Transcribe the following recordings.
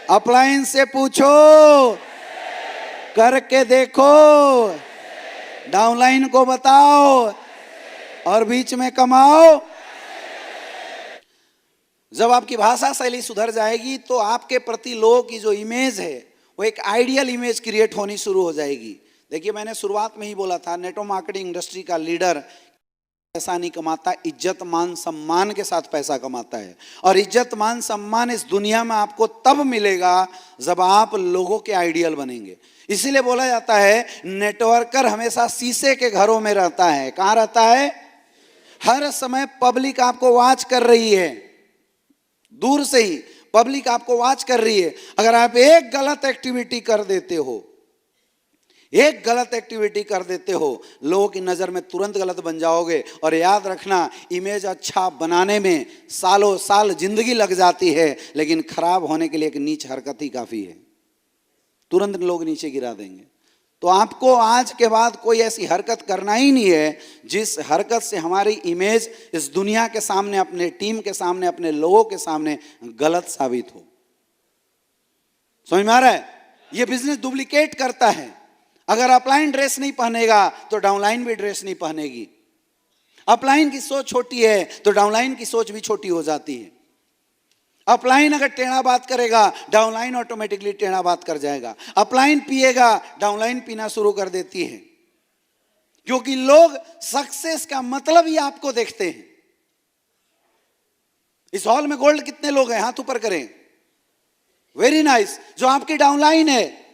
Appliance से पूछो, करके देखो, डाउनलाइन को बताओ और बीच में कमाओ। जब आपकी भाषा शैली सुधर जाएगी तो आपके प्रति लोगों की जो इमेज है वो एक आइडियल इमेज क्रिएट होनी शुरू हो जाएगी। देखिए, मैंने शुरुआत में ही बोला था, नेटवर्क मार्केटिंग इंडस्ट्री का लीडर पैसा नहीं कमाता, इज्जत मान सम्मान के साथ पैसा कमाता है। और इज्जत मान सम्मान इस दुनिया में आपको तब मिलेगा जब आप लोगों के आइडियल बनेंगे। इसीलिए बोला जाता है नेटवर्कर हमेशा शीशे के घरों में रहता है। कहाँ रहता है? हर समय पब्लिक आपको वॉच कर रही है, दूर से ही पब्लिक आपको वॉच कर रही है। अगर आप एक गलत एक्टिविटी कर देते हो, एक गलत एक्टिविटी कर देते हो, लोगों की नजर में तुरंत गलत बन जाओगे। और याद रखना, इमेज अच्छा बनाने में सालों साल जिंदगी लग जाती है, लेकिन खराब होने के लिए एक नीच हरकत ही काफी है, तुरंत लोग नीचे गिरा देंगे। तो आपको आज के बाद कोई ऐसी हरकत करना ही नहीं है जिस हरकत से हमारी इमेज इस दुनिया के सामने, अपने टीम के सामने, अपने लोगों के सामने गलत साबित हो। समझ में आ रहा है? ये बिजनेस डुप्लीकेट करता है। अगर अपलाइन ड्रेस नहीं पहनेगा तो डाउनलाइन भी ड्रेस नहीं पहनेगी। अपलाइन की सोच छोटी है तो डाउनलाइन की सोच भी छोटी हो जाती है। अपलाइन अगर टेढ़ा बात करेगा, डाउनलाइन ऑटोमेटिकली टेढ़ा बात कर जाएगा। अपलाइन पिएगा, डाउनलाइन पीना शुरू कर देती है, क्योंकि लोग सक्सेस का मतलब ही आपको देखते हैं। इस हॉल में गोल्ड कितने लोग हैं? हाथ ऊपर करें। Very nice. जो आपकी डाउनलाइन है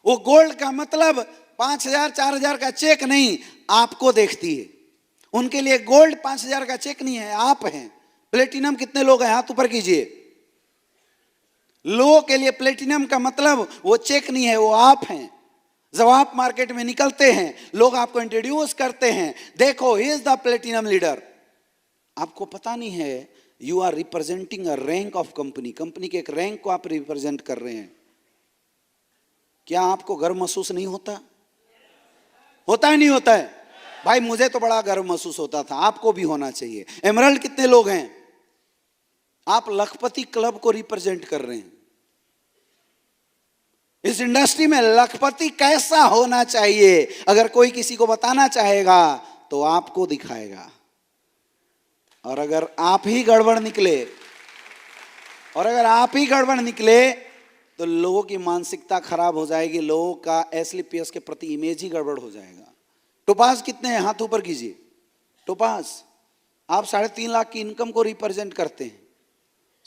वो गोल्ड का मतलब 5,000 4,000 का चेक नहीं, आपको देखती है। उनके लिए गोल्ड 5,000 का चेक नहीं है, आप हैं। प्लेटिनम कितने लोग हैं? हाथ ऊपर कीजिए। लोगों के लिए प्लेटिनम का मतलब वो चेक नहीं है, वो आप हैं। जब आप मार्केट में निकलते हैं, लोग आपको इंट्रोड्यूस करते हैं, देखो he is the platinum leader. आपको पता नहीं है, you are representing a rank of company. Company के एक रैंक को आप रिप्रेजेंट कर रहे हैं। क्या आपको गर्व महसूस नहीं होता? होता है नहीं होता है? भाई मुझे तो बड़ा गर्व महसूस होता था, आपको भी होना चाहिए। एमरल्ड कितने लोग हैं? आप लखपति क्लब को रिप्रेजेंट कर रहे हैं। इस इंडस्ट्री में लखपति कैसा होना चाहिए अगर कोई किसी को बताना चाहेगा तो आपको दिखाएगा। और अगर आप ही गड़बड़ निकले तो लोगों की मानसिकता खराब हो जाएगी, लोगों का एसलीपीएस के प्रति इमेज ही गड़बड़ हो जाएगा। टोपाज कितने हैं? हाथ ऊपर कीजिए। टोपाज, आप 3.5 लाख की इनकम को रिप्रेजेंट करते हैं।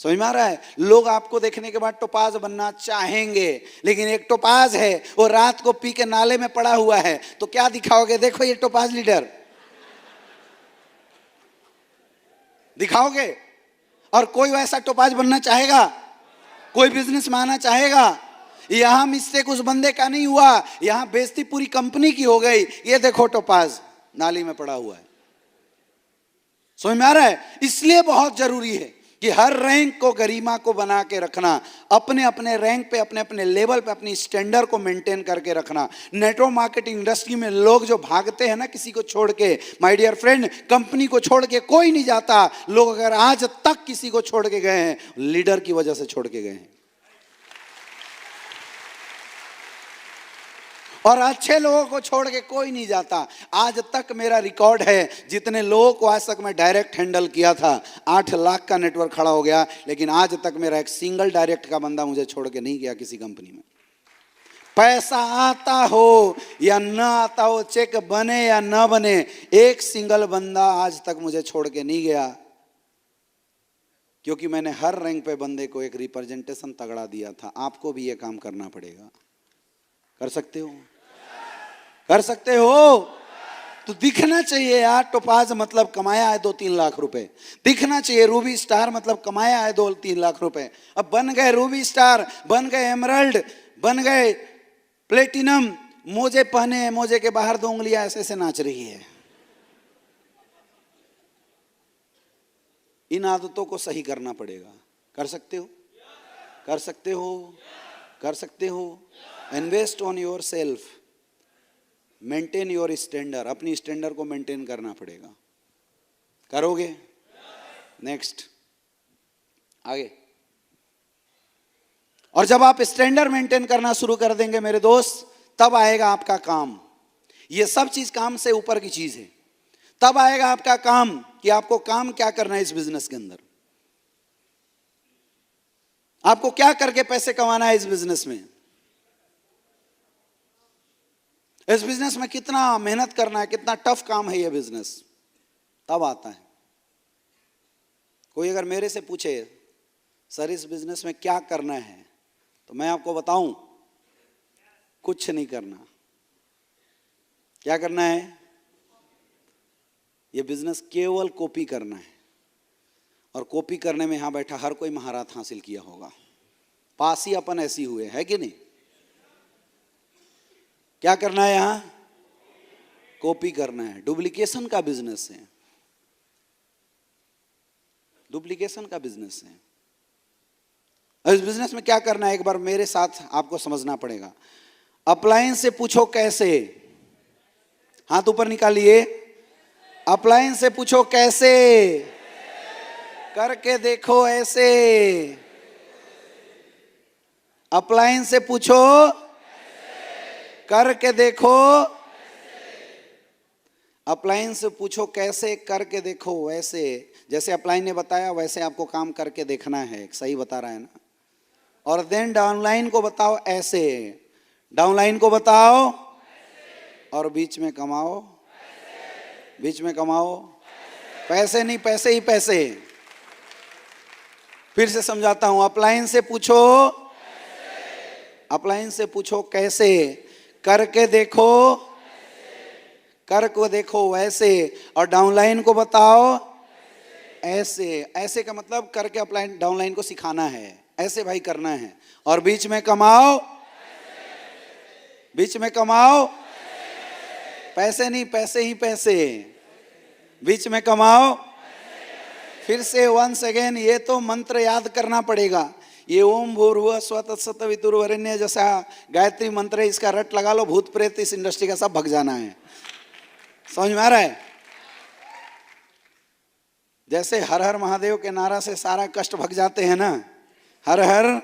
समझ में आ रहा है? लोग आपको देखने के बाद टोपाज बनना चाहेंगे, लेकिन एक टोपाज है वो रात को पी के नाले में पड़ा हुआ है, तो क्या दिखाओगे? देखो ये टोपाज लीडर दिखाओगे? और कोई वैसा टोपाज बनना चाहेगा? कोई बिजनेस में आना चाहेगा? यहां मिस्टेक उस बंदे का नहीं हुआ, यहां बेइज्जती पूरी कंपनी की हो गई। ये देखो टोपाज नाली में पड़ा हुआ है। समझ में आ रहा है? इसलिए बहुत जरूरी है कि हर रैंक को, गरिमा को बना के रखना, अपने अपने रैंक पे, अपने अपने लेवल पे अपनी स्टैंडर्ड को मेंटेन करके रखना। नेटवर्क मार्केटिंग इंडस्ट्री में लोग जो भागते हैं ना किसी को छोड़ के, माय डियर फ्रेंड, कंपनी को छोड़ के कोई नहीं जाता। लोग अगर आज तक किसी को छोड़ के गए हैं, लीडर की वजह से छोड़ के गए हैं। और अच्छे लोगों को छोड़ के कोई नहीं जाता। आज तक मेरा रिकॉर्ड है, जितने लोगों को आज तक मैं डायरेक्ट हैंडल किया था, 8 लाख का नेटवर्क खड़ा हो गया, लेकिन आज तक मेरा एक सिंगल डायरेक्ट का बंदा मुझे छोड़ के नहीं गया किसी कंपनी में। पैसा आता हो या ना आता हो, चेक बने या ना बने, एक सिंगल बंदा आज तक मुझे छोड़ के नहीं गया, क्योंकि मैंने हर रैंक पे बंदे को एक रिप्रेजेंटेशन तगड़ा दिया था। आपको भी ये काम करना पड़ेगा। कर सकते हो? कर सकते हो? तो दिखना चाहिए यार। टोपाज मतलब कमाया है 2-3 लाख रुपए, दिखना चाहिए। रूबी स्टार मतलब कमाया है 2-3 लाख रुपए। अब बन गए रूबी स्टार, बन गए एमरल्ड, बन गए प्लेटिनम, मोजे पहने, मोजे के बाहर 2 उंगलियां ऐसे ऐसे नाच रही है। इन आदतों को सही करना पड़ेगा। कर सकते हो? कर सकते हो? कर सकते हो? Invest on your self, maintain your standard. अपनी स्टैंडर्ड को मेंटेन करना पड़ेगा। करोगे? नेक्स्ट, आगे। और जब आप स्टैंडर्ड मेंटेन करना शुरू कर देंगे मेरे दोस्त, तब आएगा आपका काम। ये सब चीज काम से ऊपर की चीज है। तब आएगा आपका काम कि आपको काम क्या करना है इस बिजनेस के अंदर, आपको क्या करके पैसे कमाना है इस बिजनेस में, इस बिजनेस में कितना मेहनत करना है, कितना टफ काम है ये बिजनेस, तब आता है। कोई अगर मेरे से पूछे सर इस बिजनेस में क्या करना है, तो मैं आपको बताऊं कुछ नहीं करना। क्या करना है? ये बिजनेस केवल कॉपी करना है, और कॉपी करने में यहां बैठा हर कोई महारत हासिल किया होगा, पास ही अपन ऐसी हुए है कि नहीं। क्या करना है? यहां कॉपी करना है। डुप्लीकेशन का बिजनेस है, डुप्लीकेशन का बिजनेस है। इस बिजनेस में क्या करना है, एक बार मेरे साथ आपको समझना पड़ेगा। अप्लायंस से पूछो कैसे, हाथ ऊपर निकालिए। अप्लायंस से पूछो कैसे, करके देखो ऐसे। अप्लायंस से पूछो करके देखो, अप्लायंस से पूछो कैसे, करके देखो वैसे। जैसे अप्लायंस ने बताया वैसे आपको काम करके देखना है, सही बता रहा है ना। और देन डाउनलाइन को बताओ ऐसे, डाउनलाइन को बताओ और बीच में कमाओ, बीच में कमाओ। पैसे नहीं, पैसे ही पैसे। फिर से समझाता हूं। अप्लायंस से पूछो, अप्लायंस से पूछो कैसे, करके देखो, करके देखो वैसे। और डाउनलाइन को बताओ ऐसे। ऐसे का मतलब करके अप्लायंस डाउनलाइन को सिखाना है, ऐसे भाई करना है। और बीच में कमाओ, बीच में कमाओ। पैसे नहीं, पैसे ही पैसे। बीच में कमाओ। फिर से वंस अगेन, ये तो मंत्र याद करना पड़ेगा। ये ओम भूर्भुवः स्वः तत्सवितुर्वरेण्यं जैसा गायत्री मंत्र है, इसका रट लगा लो, भूत प्रेत इस इंडस्ट्री का सब भग जाना है। समझ में आ रहा है? जैसे हर हर महादेव के नारा से सारा कष्ट भग जाते हैं ना, हर हर,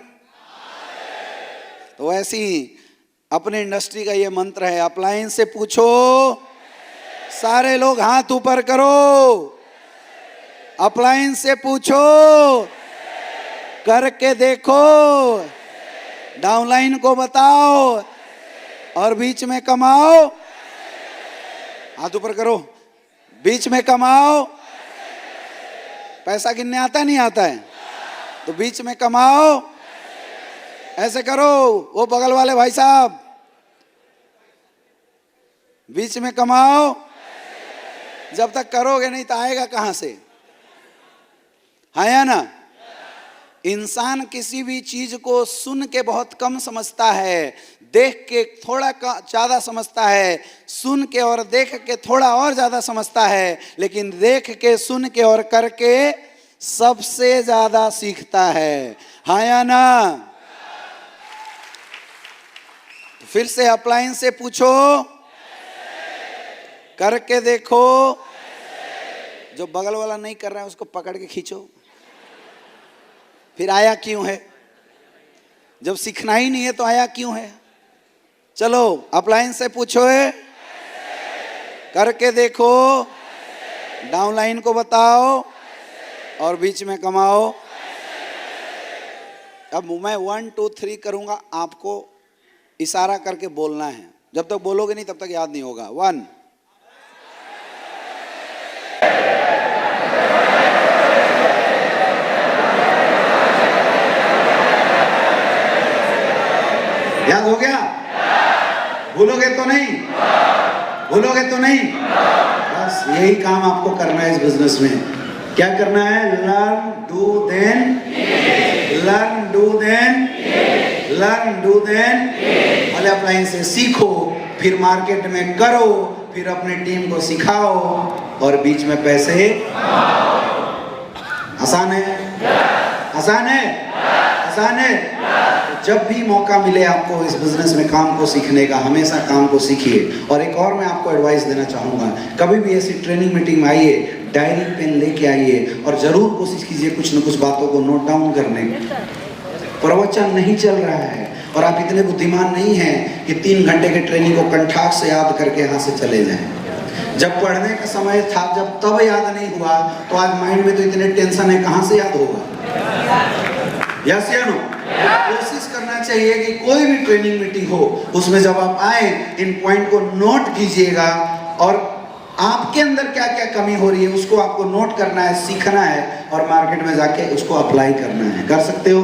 तो ऐसी अपने इंडस्ट्री का ये मंत्र है। अप्लायंस से पूछो, सारे लोग हाथ ऊपर करो। अप्लायंस से पूछो, करके देखो, डाउनलाइन को बताओ और बीच में कमाओ। हाथ ऊपर करो, बीच में कमाओ। पैसा गिनने आता नहीं आता है, तो बीच में कमाओ। ऐसे करो, वो बगल वाले भाई साहब, बीच में कमाओ। जब तक करोगे नहीं तो आएगा कहां से? है या ना? इंसान किसी भी चीज को सुन के बहुत कम समझता है, देख के थोड़ा ज्यादा समझता है, सुन के और देख के थोड़ा और ज्यादा समझता है, लेकिन देख के, सुन के और करके सबसे ज्यादा सीखता है। हाँ या ना? फिर से अप्लायंस से पूछो, करके देखो। जो बगल वाला नहीं कर रहा है उसको पकड़ के खींचो। फिर आया क्यों है? जब सीखना ही नहीं है तो आया क्यों है? चलो अप्लायंस से पूछो, करके देखो, डाउनलाइन को बताओ और बीच में कमाओ। अब मैं 1 2 3 करूंगा, आपको इशारा करके बोलना है। जब तक बोलोगे नहीं तब तक याद नहीं होगा। 1, याद हो गया? भूलोगे तो नहीं? भूलोगे तो नहीं? बस यही काम आपको करना है इस बिजनेस में। क्या करना है? Learn do then, learn do then, learn do then. पहले अप्लायंस से सीखो, फिर मार्केट में करो, फिर अपने टीम को सिखाओ और बीच में पैसे। आसान है? आसान है? आसान है? जब भी मौका मिले आपको इस बिजनेस में काम को सीखने का, हमेशा काम को सीखिए। और एक और मैं आपको एडवाइस देना चाहूँगा, कभी भी ऐसी ट्रेनिंग मीटिंग में आइए, डायरी पेन लेके आइए और ज़रूर कोशिश कीजिए कुछ न कुछ बातों को नोट डाउन करने की, प्रवचन नहीं चल रहा है और आप इतने बुद्धिमान नहीं हैं कि 3 घंटे के ट्रेनिंग को कंठाक से याद करके यहाँ से चले जाएं। जब पढ़ने का समय था, जब तब याद नहीं हुआ, तो आज माइंड में तो इतने टेंशन है, कहाँ से याद होगा? यस या नो? कोशिश करना चाहिए कि कोई भी ट्रेनिंग मीटिंग हो, उसमें जब आप आए इन पॉइंट को नोट कीजिएगा और आपके अंदर क्या क्या कमी हो रही है उसको आपको नोट करना है, सीखना है और मार्केट में जाके उसको अप्लाई करना है। कर सकते हो?